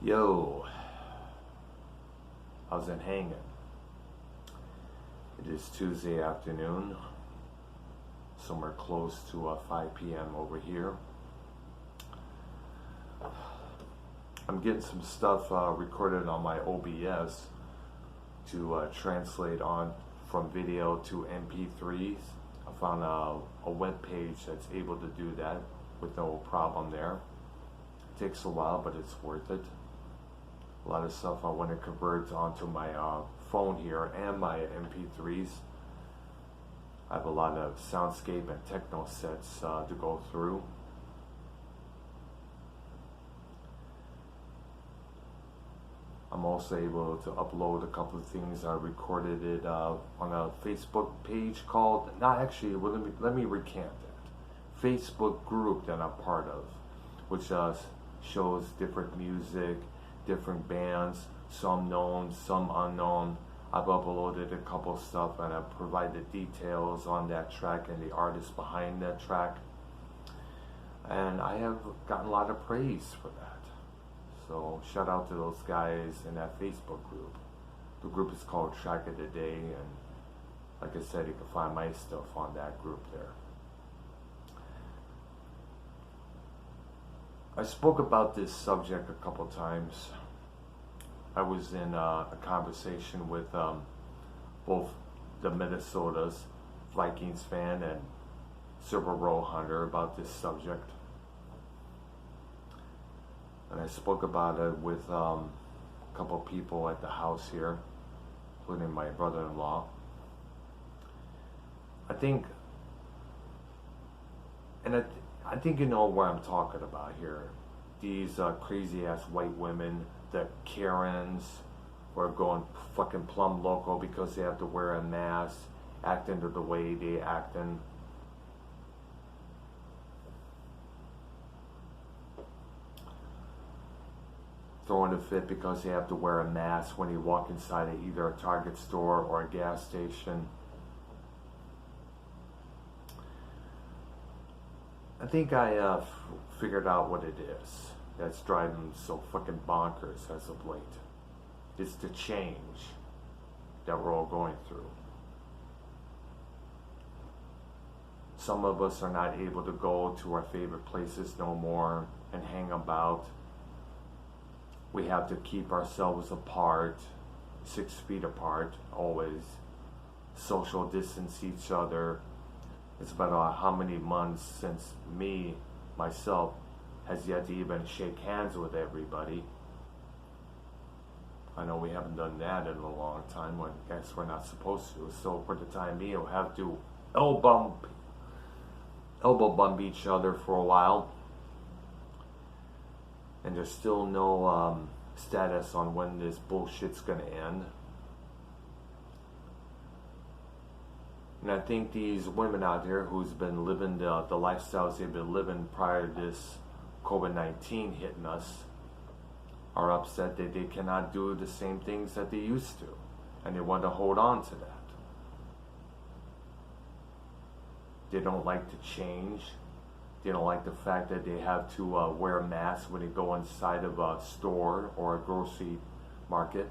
Yo, how's it hanging? It is Tuesday afternoon, somewhere close to 5 p.m. over here. I'm getting some stuff recorded on my OBS to translate on from video to MP3s. I found a web page that's able to do that with no problem there. It takes a while, but it's worth it. A lot of stuff I want to convert onto my phone here and my MP3s. I have a lot of soundscape and techno sets to go through. I'm also able to upload a couple of things. I recorded it on a Facebook page called, not actually, well, let me recant that. Facebook group that I'm part of, which shows different music, different bands, some known, some unknown. I've uploaded a couple stuff and I've provided details on that track and the artist behind that track. And I have gotten a lot of praise for that. So shout out to those guys in that Facebook group. The group is called Track of the Day, and like I said, you can find my stuff on that group there. I spoke about this subject a couple times. I was in a conversation with both the Minnesota's Vikings fan and Silver Row Hunter about this subject. And I spoke about it with a couple people at the house here, including my brother-in-law. I think you know what I'm talking about here. These crazy-ass white women, the Karens, who are going fucking plumb loco because they have to wear a mask, acting the way they acting. Throwing a fit because they have to wear a mask when you walk inside of either a Target store or a gas station. I think I figured out what it is that's driving them so fucking bonkers as of late. It's the change that we're all going through. Some of us are not able to go to our favorite places no more and hang about. We have to keep ourselves apart, 6 feet apart, always. Social distance each other. It's been how many months since myself, has yet to even shake hands with everybody. I know we haven't done that in a long time. I guess we're not supposed to. So for the time being, we'll have to elbow bump each other for a while. And there's still no status on when this bullshit's gonna end. And I think these women out here who's been living the lifestyles they've been living prior to this COVID-19 hitting us are upset that they cannot do the same things that they used to. And they want to hold on to that. They don't like to change. They don't like the fact that they have to wear a mask when they go inside of a store or a grocery market.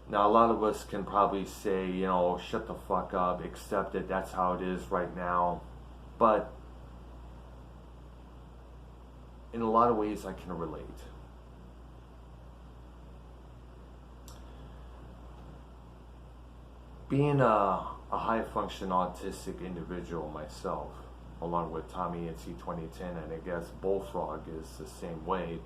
Now, a lot of us can probably say, you know, shut the fuck up, accept it, that's how it is right now. But in a lot of ways, I can relate. Being a high-function autistic individual myself, along with Tommy and C2010, and I guess Bullfrog is the same way,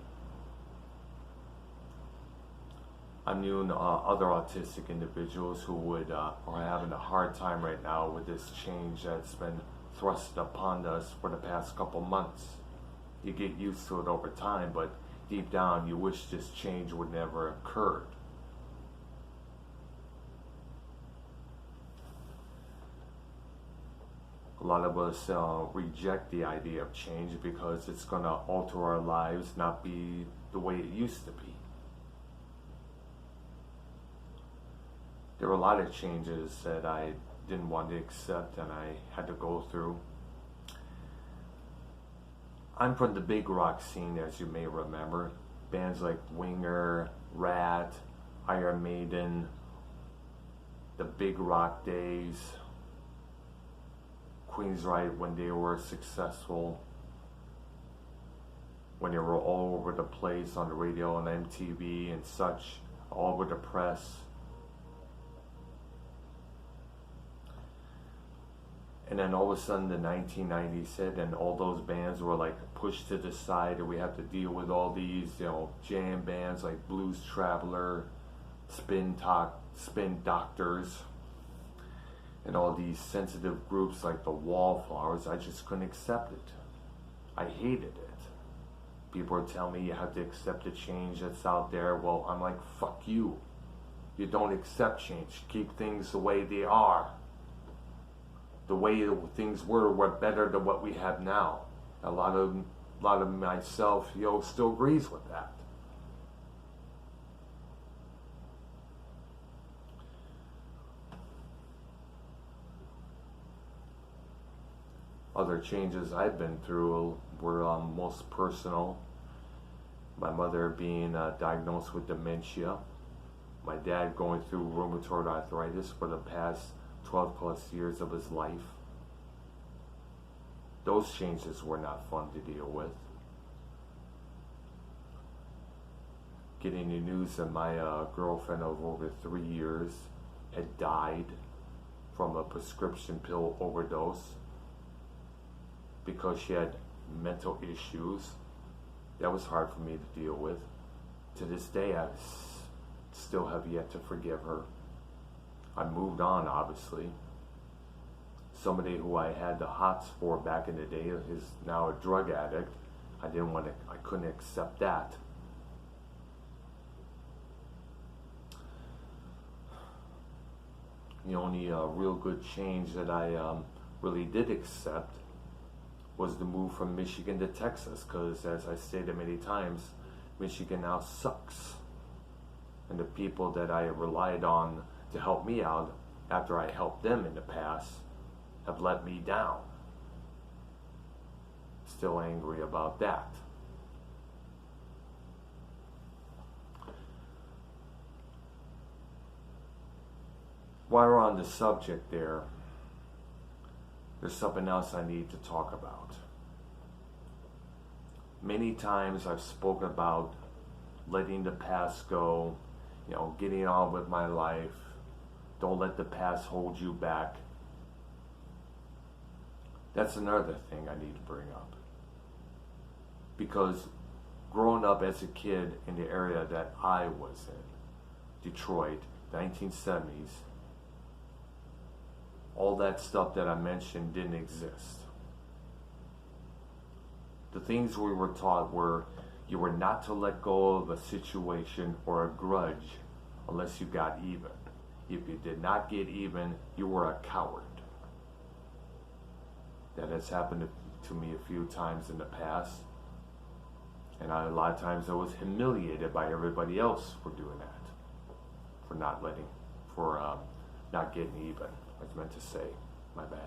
I'm knowing other autistic individuals who are having a hard time right now with this change that's been thrust upon us for the past couple months. You get used to it over time, but deep down you wish this change would never occurred. A lot of us reject the idea of change because it's going to alter our lives, not be the way it used to be. There were a lot of changes that I didn't want to accept and I had to go through. I'm from the big rock scene, as you may remember. Bands like Winger, Rat, Iron Maiden, the big rock days, Queensryche when they were successful, when they were all over the place on the radio and MTV and such, all over the press. And then all of a sudden the 1990s hit and all those bands were like pushed to the side, and we had to deal with all these, jam bands like Blues Traveler, Spin Doctors, and all these sensitive groups like the Wallflowers. I just couldn't accept it. I hated it. People are telling me you have to accept the change that's out there. Well, I'm like, fuck you. You don't accept change. Keep things the way they are. The way things were better than what we have now. A lot of myself, still agrees with that. Other changes I've been through were most personal. My mother being diagnosed with dementia. My dad going through rheumatoid arthritis for the past 12 plus years of his life. Those changes were not fun to deal with. Getting the news that my girlfriend of over 3 years had died from a prescription pill overdose because she had mental issues. That was hard for me to deal with. To this day, I still have yet to forgive her. I moved on, obviously. Somebody who I had the hots for back in the day is now a drug addict. I couldn't accept that. The only real good change that I really did accept was the move from Michigan to Texas, because as I stated many times, Michigan now sucks. And the people that I relied on to help me out after I helped them in the past have let me down. Still angry about that. While we're on the subject there's something else I need to talk about. Many times I've spoken about letting the past go, getting on with my life. Don't let the past hold you back. That's another thing I need to bring up. Because growing up as a kid in the area that I was in, Detroit, 1970s, all that stuff that I mentioned didn't exist. The things we were taught were you were not to let go of a situation or a grudge unless you got even. If you did not get even, you were a coward. That has happened to me a few times in the past. And a lot of times I was humiliated by everybody else for doing that. For not getting even. I was meant to say, my bad.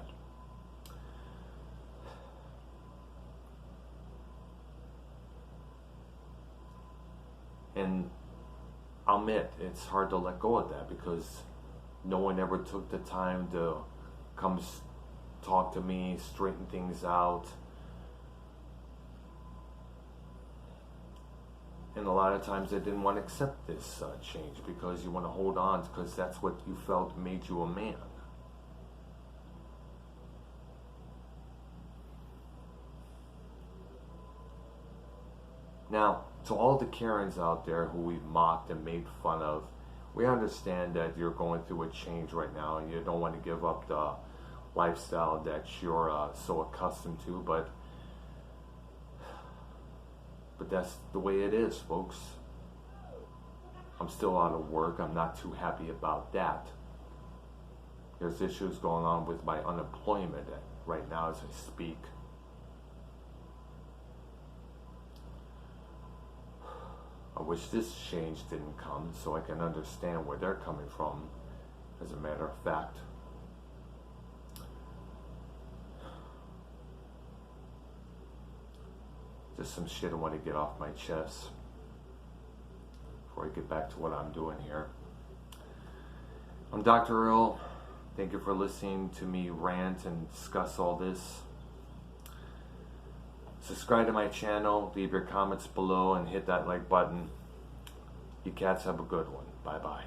And I'll admit, it's hard to let go of that because no one ever took the time to come talk to me, straighten things out. And a lot of times I didn't want to accept this change because you want to hold on because that's what you felt made you a man. Now, to all the Karens out there who we've mocked and made fun of, we understand that you're going through a change right now and you don't want to give up the lifestyle that you're so accustomed to, but that's the way it is, folks. I'm still out of work. I'm not too happy about that. There's issues going on with my unemployment right now as I speak. I wish this change didn't come so I can understand where they're coming from, as a matter of fact. Just some shit I want to get off my chest before I get back to what I'm doing here. I'm Dr. Earl. Thank you for listening to me rant and discuss all this. Subscribe to my channel, leave your comments below, and hit that like button. You cats have a good one. Bye-bye.